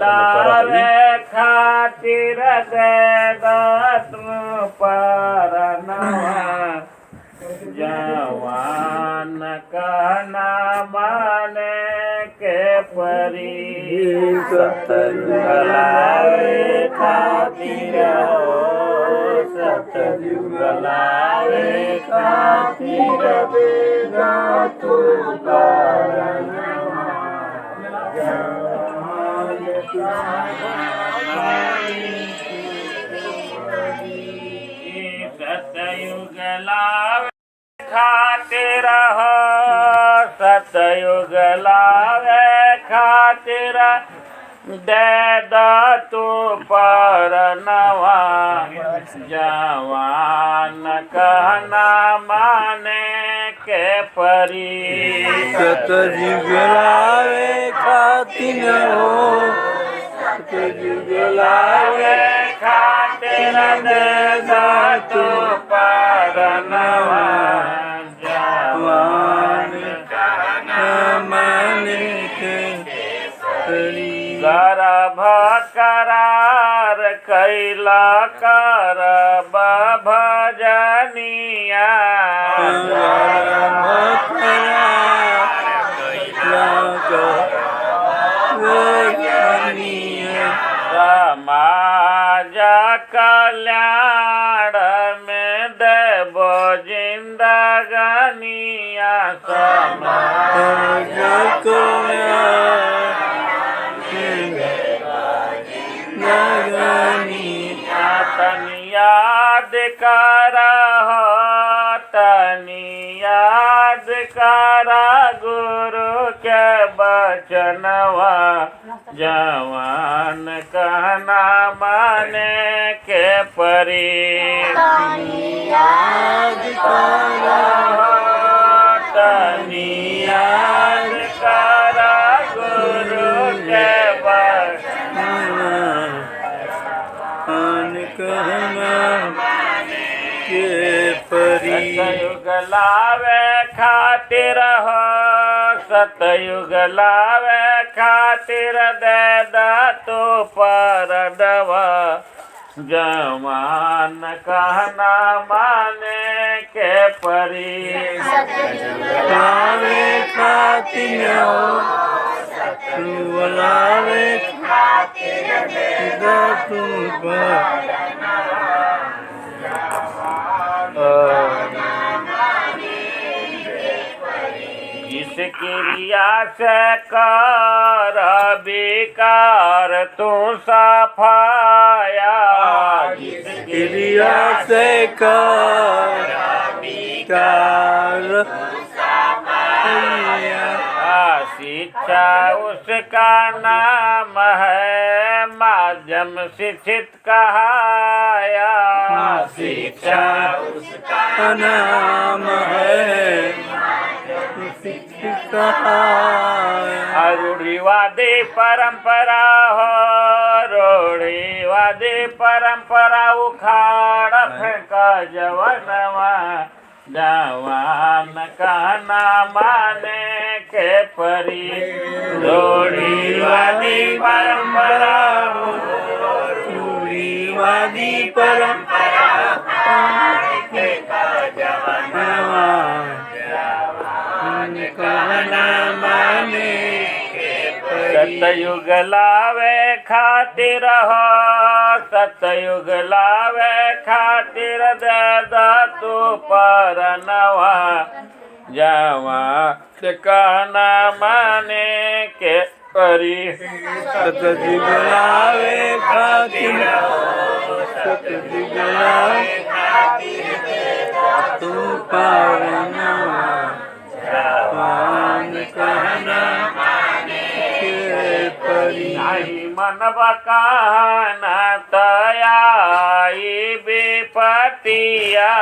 लावे खातिर दे दातु परनवा जवान कहना माने के परी सतयुग लावे खातिर सतयुग लावे खातिर दे दातु परनवा सतयुग लावे खातिर हो सतयुग लावे खातिर दे दातु परनवा जवान कहना माने के परी सतयुग लावे खातिर हो सतयुग लावे खातिर दे दातु परनवा जवान कहना माने के परी गर्भ करार कैला करब भजनिया समाज कल्याण में देबो जिंदगानिया समाज तनि याद करा गुरु के बचनवा जवान कहना माने के परी याद तनि याद करा गुरु के कहना के परी सतयुग लावे खातिर हो सतयुग लावे खातिर दे दातु परनवा जवान कहना माने के परी लावे खातिर हो सतयुग लावे खातिर दे दातु जिस क्रिया से कर विकार तू सफाया जिस क्रिया से कर विकार शिक्षा उसका नाम है माध्यम शिक्षित कहाया शिक्षा उसका नाम है शिक्षित रूढ़िवादी परंपरा हो रूढ़िवादी परंपरा उखाड़ फेंक जवनवा जवान कहना माने के परी रूढ़िवादी परंपरा रूढ़िवादी परंपरा कहना माने सतयुग लावे खातिर हो सतयुग लावे खातिर दे दातु परनवा जवान कहना माने के परी सतयुग लावे खातिर सतयुग लावे खातिर दे दातु परनवा जवान कहना माने के परी नहीं मन बकाना तयाई विपतिया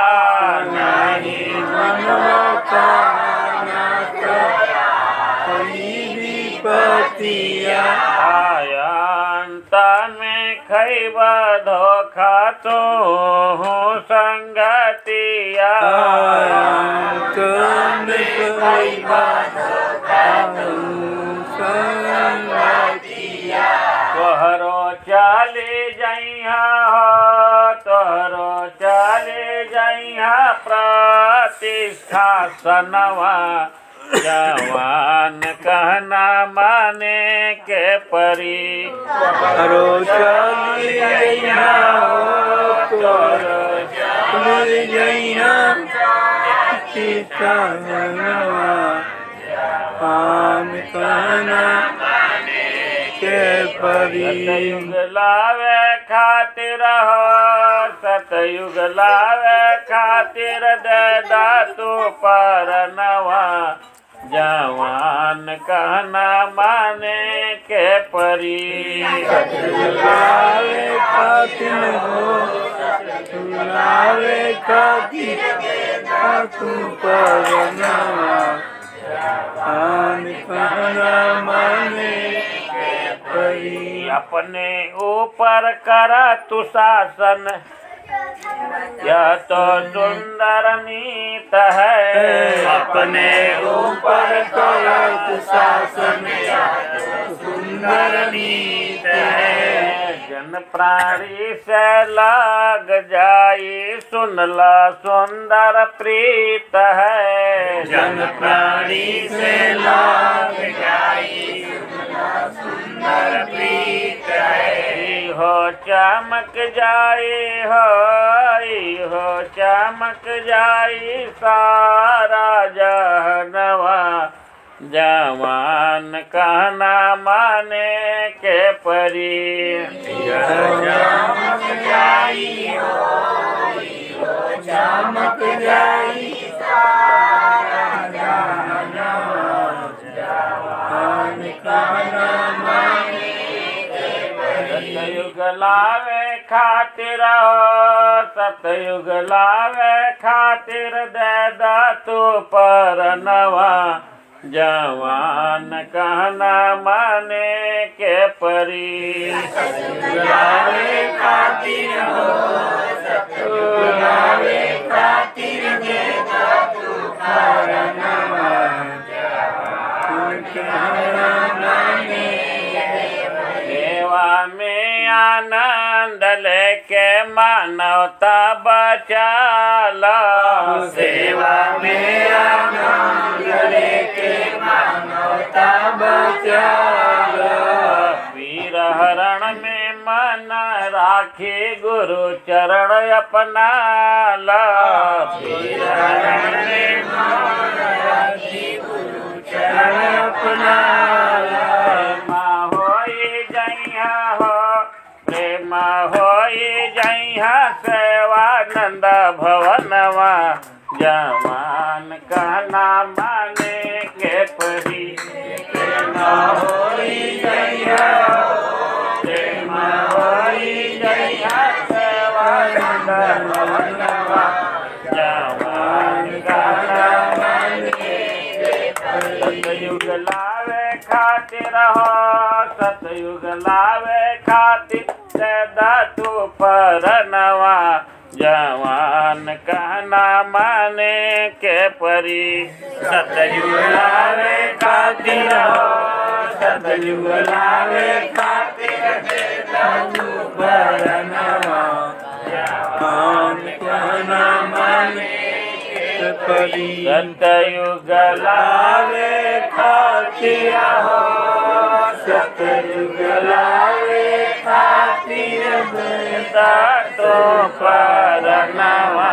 नहीं मन बकाना तयाई विपतिया आयंत में खैब धोखा तो संगतिया आयंत में खैब धोखा संगतिया चले जइहा प्रतिष्ठा सनवा जवान कहना माने के परी करो चली जइहा हो चली जइहा सीता नवा आन कहना के परी सतयुग लावे खातिर हो सतयुग लावे खातिर दे दातु पर नवा जवान कहना माने के परी लावे खातिर हो लावे खातिर तू पर नवा आन कहना माने परी अपने ऊपर करा तु शासन यह तो सुंदर नीत है अपने ऊपर करत शासन सुंदर नीत है जन प्राणी से लग जाई सुनला सुंदर प्रीत है जन प्राणी से लाग जाई सुंदर प्रीत है हो चमक जाई हो चमक जाई सारा जहनवा जवान कहना माने के परी चमक जाई हो चमक जाई सारा जहानवा जवान कहना माने सतयुग लावे खातिर हो सतयुग लावे खातिर दे दातु पर नवा जवान कहना माने के परी लावे खातिर हो लावे खातिर दे तू करनवा कहना माने सेवा में आनंद लेके मानवता बचाला सेवा में आनंद लेके मानवता बचाला वीर हरण में मन राखी गुरु चरण अपनाला वीर हरण में मन राखी गुरु चरण अपनाला प्रेम होई जइहा सेवानंद भवनवा जवान कहना माने के परी प्रेम होई जइहा प्रेम होई जइहा सेवानंद भवनवा जवान कहना माने के परी सतयुग लावे खातिर हो सतयुग लावे खातिर दातु पर नवा जवान कहना माने के परी सतयुग लावे खातिर हो सतयुग लावे खातिर दातु पर नवा जवान कहना माने के परी सतयुग लावे खातिर हो सतयुग लावे खातिर दातु पर नवा